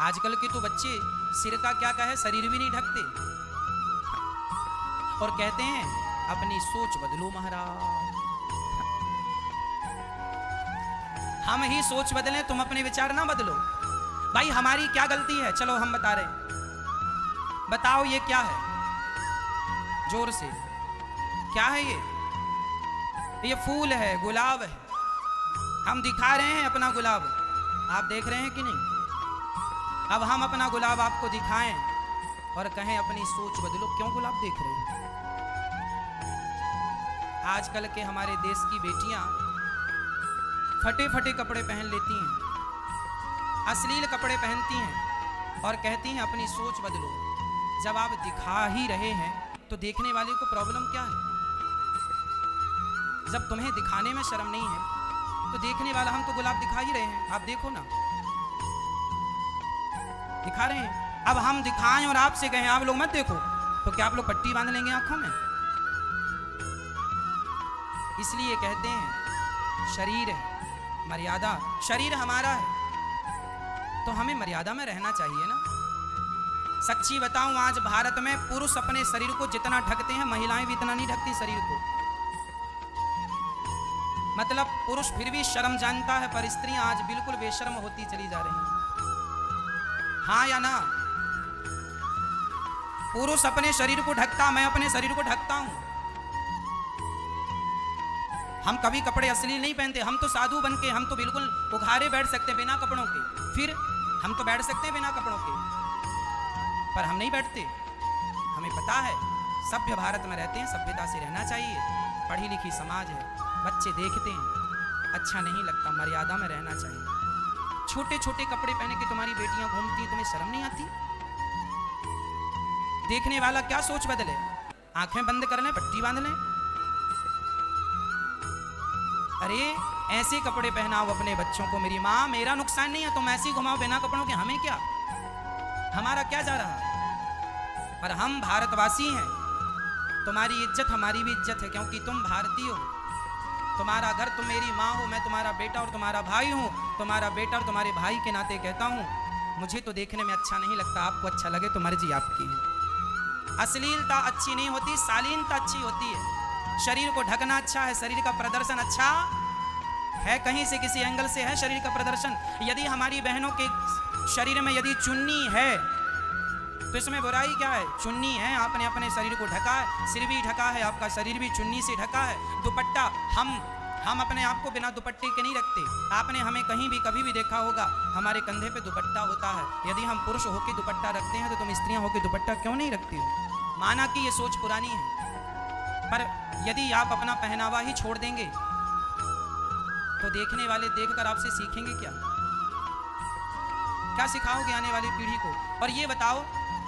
आजकल के तो बच्चे सिर का क्या कहे शरीर भी नहीं ढकते और कहते हैं अपनी सोच बदलो महाराज। हम ही सोच बदलें, तुम अपने विचार ना बदलो। भाई हमारी क्या गलती है? चलो हम बता रहे हैं, बताओ ये क्या है? जोर से, क्या है ये? ये फूल है, गुलाब है। हम दिखा रहे हैं अपना गुलाब, आप देख रहे हैं कि नहीं? अब हम अपना गुलाब आपको दिखाएं और कहें अपनी सोच बदलो, क्यों गुलाब देख रहे हो? आजकल के हमारे देश की बेटियां फटे फटे कपड़े पहन लेती हैं, अश्लील कपड़े पहनती हैं और कहती हैं अपनी सोच बदलो। जब आप दिखा ही रहे हैं तो देखने वाले को प्रॉब्लम क्या है? जब तुम्हें दिखाने में शर्म नहीं है तो देखने वाला, हम तो गुलाब दिखा ही रहे हैं, आप देखो ना, दिखा रहे हैं। अब हम दिखाएं और आपसे कहें आप लोग मत देखो, तो क्या आप लोग पट्टी बांध लेंगे आंखों में? इसलिए कहते हैं शरीर है, मर्यादा। शरीर हमारा है तो हमें मर्यादा में रहना चाहिए ना। सच्ची बताऊं, आज भारत में पुरुष अपने शरीर को जितना ढकते हैं, महिलाएं भी इतना नहीं ढकती शरीर को। मतलब पुरुष फिर भी शर्म जानता है, पर स्त्रियां आज बिल्कुल बेशर्म होती चली जा रही हैं। हाँ या ना? पुरुष अपने शरीर को ढकता, मैं अपने शरीर को ढकता हूं। हम कभी कपड़े अश्लील नहीं पहनते, हम तो साधु बन के, हम तो बिल्कुल उघारे बैठ सकते बिना कपड़ों के। फिर हम तो बैठ सकते हैं बिना कपड़ों के, पर हम नहीं बैठते। हमें पता है सभ्य भारत में रहते हैं, सभ्यता से रहना चाहिए, पढ़ी लिखी समाज है, बच्चे देखते हैं, अच्छा नहीं लगता, मर्यादा में रहना चाहिए। छोटे छोटे कपड़े पहने के तुम्हारी बेटियां घूमती हैं, तुम्हें शर्म नहीं आती? देखने वाला क्या सोच बदले? आंखें बंद कर लें, पट्टी बांध लें। अरे ऐसे कपड़े पहनाओ अपने बच्चों को, मेरी माँ मेरा नुकसान नहीं है, तुम ऐसे ही घुमाओ बिना कपड़ों के, हमें क्या, हमारा क्या जा रहा है? पर हम भारतवासी हैं, तुम्हारी इज्जत हमारी भी इज्जत है, क्योंकि तुम भारतीय हो। तुम्हारा घर, तुम मेरी माँ हो, मैं तुम्हारा बेटा और तुम्हारा भाई हूँ। तुम्हारा बेटा और तुम्हारे भाई के नाते कहता हूँ, मुझे तो देखने में अच्छा नहीं लगता, आपको अच्छा लगे तो मर्जी आपकी है। अश्लीलता अच्छी नहीं होती, शालीनता अच्छी होती है। शरीर को ढकना अच्छा है, शरीर का प्रदर्शन अच्छा है, कहीं से किसी एंगल से है शरीर का प्रदर्शन। यदि हमारी बहनों के शरीर में यदि चुन्नी है तो इसमें बुराई क्या है? चुन्नी है, आपने अपने शरीर को ढका है, सिर भी ढका है, आपका शरीर भी चुन्नी से ढका है। दुपट्टा, हम अपने आप को बिना दुपट्टे के नहीं रखते। आपने हमें कहीं भी कभी भी देखा होगा, हमारे कंधे पे दुपट्टा होता है। यदि हम पुरुष होकर दुपट्टा रखते हैं तो तुम स्त्रियां होकर दुपट्टा क्यों नहीं रखती हो? माना कि ये सोच पुरानी है, पर यदि आप अपना पहनावा ही छोड़ देंगे तो देखने वाले देखकर आपसे सीखेंगे क्या? क्या सिखाओगे आने वाली पीढ़ी को? और ये बताओ,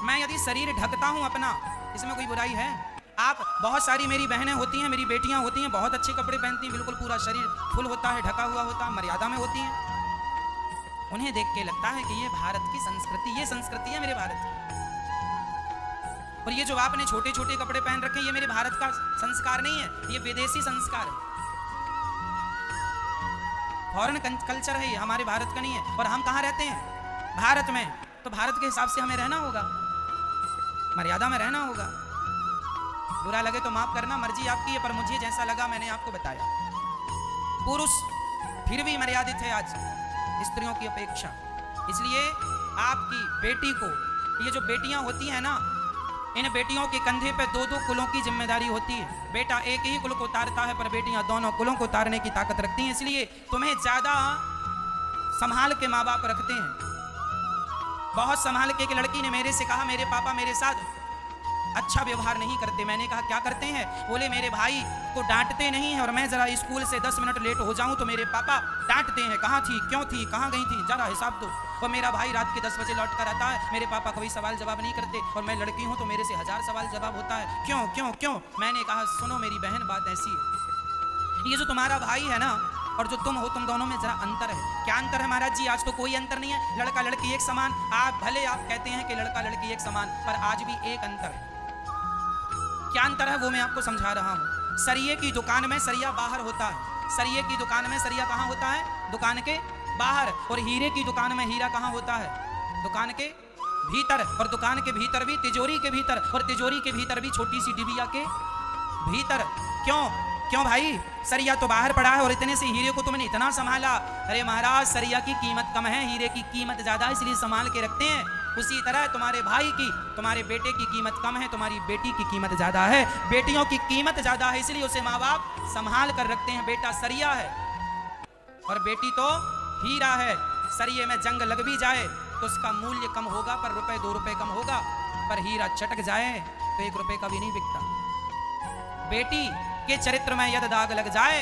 मैं यदि शरीर ढकता हूं अपना, इसमें कोई बुराई है? आप, बहुत सारी मेरी बहनें होती हैं, मेरी बेटियां होती हैं, बहुत अच्छे कपड़े पहनती हैं, बिल्कुल पूरा शरीर फुल होता है, ढका हुआ होता है, मर्यादा में होती हैं। उन्हें देख के लगता है कि ये भारत की संस्कृति, ये संस्कृति है मेरे भारत की। और ये जो आपने छोटे छोटे कपड़े पहन रखे, ये मेरे भारत का संस्कार नहीं है, ये विदेशी संस्कार है, फॉरेन कल्चर है, ये हमारे भारत का नहीं है। और हम कहाँ रहते हैं? भारत में। तो भारत के हिसाब से हमें रहना होगा, मर्यादा में रहना होगा। बुरा लगे तो माफ करना, मर्जी आपकी है, पर मुझे जैसा लगा मैंने आपको बताया। पुरुष फिर भी मर्यादित है आज स्त्रियों की अपेक्षा। इसलिए आपकी बेटी को, ये जो बेटियां होती हैं ना, इन बेटियों के कंधे पे दो दो कुलों की जिम्मेदारी होती है। बेटा एक ही कुल को उतारता है, पर बेटियां दोनों कुलों को उतारने की ताकत रखती हैं। इसलिए तुम्हें ज्यादा संभाल के माँ बाप रखते हैं। बहुत संभाल के एक लड़की ने मेरे से कहा, मेरे पापा मेरे साथ अच्छा व्यवहार नहीं करते। मैंने कहा क्या करते हैं? बोले मेरे भाई को डांटते नहीं है, और मैं जरा स्कूल से 10 मिनट लेट हो जाऊं तो मेरे पापा डांटते हैं, कहाँ थी, क्यों थी, कहाँ गई थी, जरा हिसाब दो। और मेरा भाई रात के 10 बजे लौट कर आता है, मेरे पापा कभी सवाल जवाब नहीं करते, और मैं लड़की हूं तो मेरे से 1000 सवाल जवाब होता है, क्यों क्यों क्यों। मैंने कहा सुनो मेरी बहन, बात ऐसी है, ये जो तुम्हारा भाई है ना और जो तुम हो, तुम दोनों में जरा अंतर है। क्या अंतर है महाराज जी? आज तो कोई अंतर नहीं है, लड़का लड़की एक समान। आप भले आप कहते हैं कि लड़का लड़की एक समान, पर आज भी एक अंतर है। क्या अंतर है वो मैं आपको समझा रहा हूँ। सरिये की दुकान में सरिया बाहर होता है, सरिये की दुकान में सरिया कहाँ होता है? दुकान के बाहर। और हीरे की दुकान में हीरा कहाँ होता है? दुकान के भीतर, और दुकान के भीतर भी तिजोरी के भीतर, और तिजोरी के भीतर भी छोटी सी डिबिया के भीतर। क्यों क्यों भाई? सरिया तो बाहर पड़ा है और इतने से हीरे को तुमने इतना संभाला। अरे महाराज, सरिया की कीमत कम है, हीरे की कीमत ज्यादा, इसलिए संभाल के रखते हैं। उसी तरह तुम्हारे भाई की, तुम्हारे बेटे की कीमत कम है, तुम्हारी बेटी की कीमत ज्यादा है। बेटियों की कीमत ज्यादा है, इसलिए उसे माँ बाप संभाल कर रखते हैं। बेटा सरिया है और बेटी तो हीरा है। सरिये में जंग लग भी जाए तो उसका मूल्य कम होगा, पर रुपए 2 रुपए कम होगा, पर हीरा चटक जाए तो 1 रुपए का भी नहीं बिकता। बेटी के चरित्र में यदि दाग लग जाए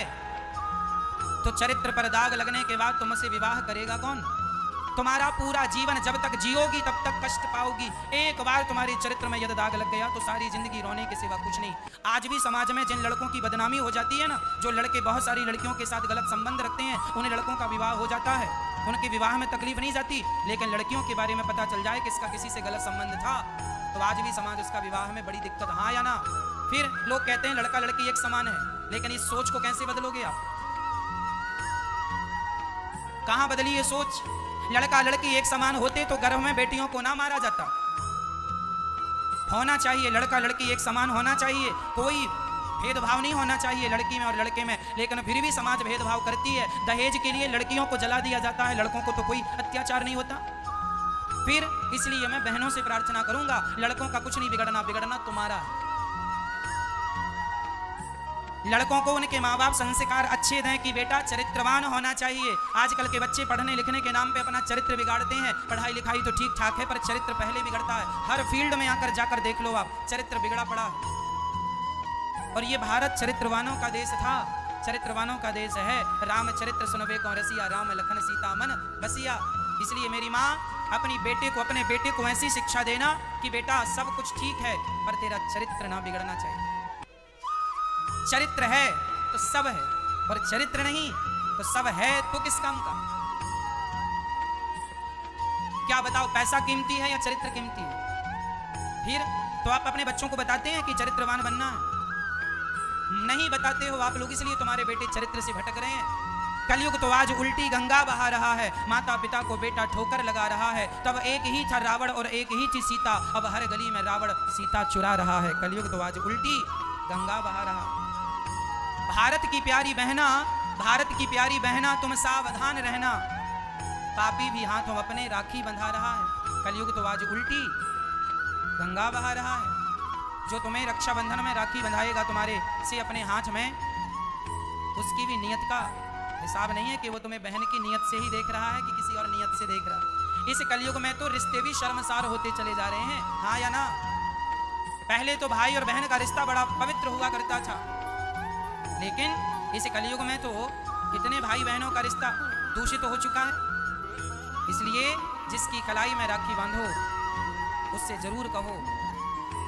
तो चरित्र पर दाग लगने के बाद तुमसे विवाह करेगा कौन? तुम्हारा पूरा जीवन जब तक जियोगी तब तक कष्ट पाओगी। एक बार तुम्हारे चरित्र में यदि दाग लग गया तो सारी जिंदगी रोने के सिवा कुछ नहीं। आज भी समाज में जिन लड़कों की बदनामी हो जाती है ना, जो लड़के बहुत सारी लड़कियों के साथ गलत संबंध रखते हैं, उन लड़कों का विवाह हो जाता है, उनके विवाह में तकलीफ नहीं जाती, लेकिन लड़कियों के बारे में पता चल जाए कि इसका किसी से गलत संबंध था तो आज भी समाज उसका विवाह में बड़ी दिक्कत। हाँ या ना? फिर लोग कहते हैं लड़का लड़की एक समान है, लेकिन इस सोच को कैसे बदलोगे आप? कहां बदली ये सोच? लड़का लड़की एक समान होते तो गर्भ में बेटियों को ना मारा जाता। होना चाहिए, लड़का लड़की एक समान होना चाहिए, कोई भेदभाव नहीं होना चाहिए लड़की में और लड़के में, लेकिन फिर भी समाज भेदभाव करती है। दहेज के लिए लड़कियों को जला दिया जाता है, लड़कों को तो कोई अत्याचार नहीं होता। फिर इसलिए मैं बहनों से प्रार्थना करूंगा, लड़कों का कुछ नहीं बिगड़ना, बिगड़ना तुम्हारा है। लड़कों को उनके माँ बाप संस्कार अच्छे दें कि बेटा चरित्रवान होना चाहिए। आजकल के बच्चे पढ़ने लिखने के नाम पे अपना चरित्र बिगाड़ते हैं। पढ़ाई लिखाई तो ठीक ठाक है, पर चरित्र पहले बिगड़ता है। हर फील्ड में आकर जाकर देख लो आप, चरित्र बिगड़ा पड़ा है। और ये भारत चरित्रवानों का देश था, चरित्रवानों का देश है। रामचरित्र सुनबे को रसिया, राम लखन सीता मन बसिया। इसलिए मेरी माँ अपने बेटे को ऐसी शिक्षा देना कि बेटा सब कुछ ठीक है, पर तेरा चरित्र ना बिगड़ना चाहिए। चरित्र है तो सब है, और चरित्र नहीं तो सब है तो किस काम का? क्या बताओ, पैसा कीमती है या चरित्र कीमती है? फिर तो आप अपने बच्चों को बताते हैं कि चरित्रवान बनना है? नहीं बताते हो आप लोग, इसलिए तुम्हारे बेटे चरित्र से भटक रहे हैं। कलयुग तो आज उल्टी गंगा बहा रहा है, माता पिता को बेटा ठोकर लगा रहा है। तब एक ही था रावण और एक ही थी सीता, अब हर गली में रावण सीता चुरा रहा है। कलयुग तो आज उल्टी गंगा बहा रहा है। भारत की प्यारी बहना, भारत की प्यारी बहना, तुम सावधान रहना, पापी भी हाथों अपने राखी बंधा रहा है। कलयुग तो आज उल्टी गंगा बहा रहा है। जो तुम्हें रक्षाबंधन में राखी बंधाएगा तुम्हारे से अपने हाथ में, उसकी भी नियत का हिसाब नहीं है कि वो तुम्हें बहन की नियत से ही देख रहा है कि किसी और नियत से देख रहा है। इस कलयुग में तो रिश्ते भी शर्मसार होते चले जा रहे हैं। हाँ या ना? पहले तो भाई और बहन का रिश्ता बड़ा पवित्र हुआ करता था, लेकिन इस कलयुग में तो कितने भाई बहनों का रिश्ता दूषित हो चुका है। इसलिए जिसकी कलाई में राखी बांधो उससे जरूर कहो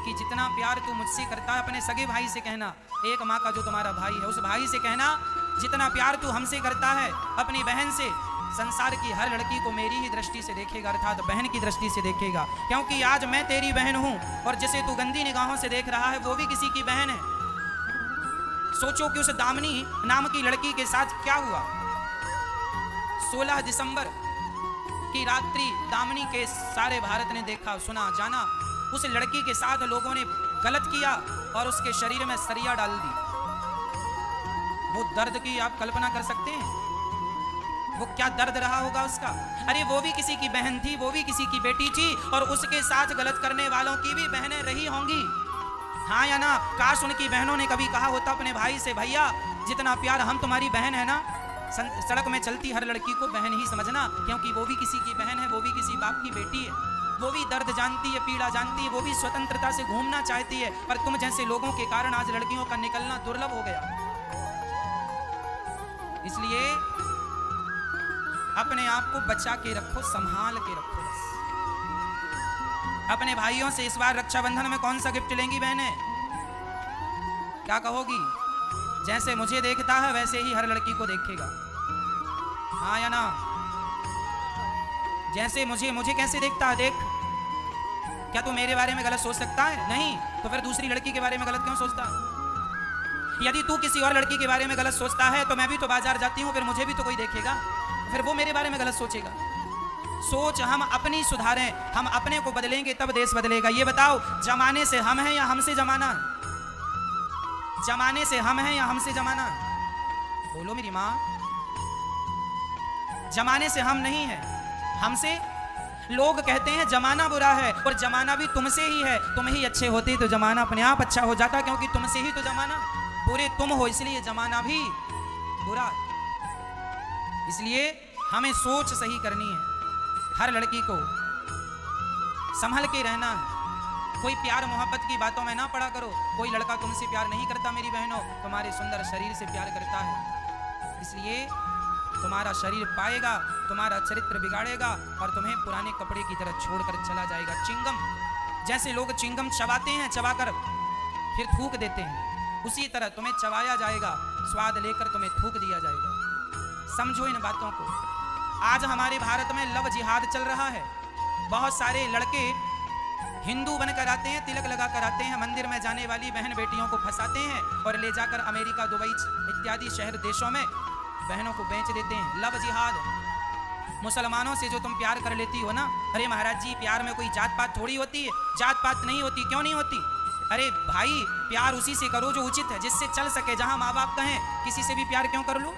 कि जितना प्यार तू मुझसे करता है, अपने सगे भाई से कहना, एक माँ का जो तुम्हारा भाई है उस भाई से कहना, जितना प्यार तू हमसे करता है अपनी बहन से, संसार की हर लड़की को मेरी ही दृष्टि से देखेगा, अर्थात बहन की दृष्टि से देखेगा। क्योंकि आज मैं तेरी बहन हूं और जिसे तू गंदी निगाहों से देख रहा है वो भी किसी की बहन है। सोचो कि उस दामिनी नाम की लड़की के साथ क्या हुआ। 16 दिसंबर की रात्रि दामिनी के सारे भारत ने देखा, सुना, जाना। उस लड़की के साथ लोगों ने गलत किया और उसके शरीर में सरिया डाल दी। वो दर्द की आप कल्पना कर सकते हैं? वो क्या दर्द रहा होगा उसका। अरे वो भी किसी की बहन थी, वो भी किसी की बेटी थी, और उसके साथ गलत करने वालों की भी बहनें रही होंगी। हाँ या ना? काश उनकी बहनों ने कभी कहा होता अपने भाई से, भैया जितना प्यार हम तुम्हारी बहन है ना, सड़क में चलती हर लड़की को बहन ही समझना, क्योंकि वो भी किसी की बहन है, वो भी किसी बाप की बेटी है, वो भी दर्द जानती है, पीड़ा जानती है, वो भी स्वतंत्रता से घूमना चाहती है। पर तुम जैसे लोगों के कारण आज लड़कियों का निकलना दुर्लभ हो गया। इसलिए अपने आप को बचा के रखो, संभाल के रखो। बस अपने भाइयों से इस बार रक्षाबंधन में कौन सा गिफ्ट लेंगी बहनें? क्या कहोगी? जैसे मुझे देखता है वैसे ही हर लड़की को देखेगा। हाँ या ना? जैसे मुझे कैसे देखता है देख। क्या तू मेरे बारे में गलत सोच सकता है? नहीं। तो फिर दूसरी लड़की के बारे में गलत क्यों सोचता है? यदि तू किसी और लड़की के बारे में गलत सोचता है तो मैं भी तो बाजार जाती हूँ, फिर मुझे भी तो कोई देखेगा, फिर वो मेरे बारे में गलत सोचेगा। सोच हम अपनी सुधारें, हम अपने को बदलेंगे तब देश बदलेगा। ये बताओ, जमाने से हम हैं या हमसे जमाना? जमाने से हम हैं या हमसे जमाना? बोलो मेरी माँ। जमाने से हम नहीं हैं, हमसे। लोग कहते हैं जमाना बुरा है, और जमाना भी तुमसे ही है। तुम ही अच्छे होते तो जमाना अपने आप अच्छा हो जाता, क्योंकि तुमसे ही तो जमाना। बुरे तुम हो, इसलिए जमाना भी बुरा। इसलिए हमें सोच सही करनी है। हर लड़की को संभल के रहना है। कोई प्यार मोहब्बत की बातों में ना पड़ा करो। कोई लड़का तुमसे प्यार नहीं करता मेरी बहनों, तुम्हारे सुंदर शरीर से प्यार करता है। इसलिए तुम्हारा शरीर पाएगा, तुम्हारा चरित्र बिगाड़ेगा, और तुम्हें पुराने कपड़े की तरह छोड़कर चला जाएगा। चिंगम, जैसे लोग चिंगम चबाते हैं, चबाकर फिर थूक देते हैं, उसी तरह तुम्हें चबाया जाएगा, स्वाद लेकर तुम्हें थूक दिया जाएगा। समझो इन बातों को। आज हमारे भारत में लव जिहाद चल रहा है। बहुत सारे लड़के हिंदू बनकर आते हैं, तिलक लगा कर आते हैं, मंदिर में जाने वाली बहन बेटियों को फंसाते हैं और ले जाकर अमेरिका, दुबई इत्यादि शहर देशों में बहनों को बेच देते हैं। लव जिहाद। मुसलमानों से जो तुम प्यार कर लेती हो ना, अरे महाराज जी, प्यार में कोई जात पात थोड़ी होती है। जात पात नहीं होती। क्यों नहीं होती? अरे भाई, प्यार उसी से करो जो उचित है, जिससे चल सके। जहां माँ बाप कहें किसी से भी प्यार क्यों कर लो?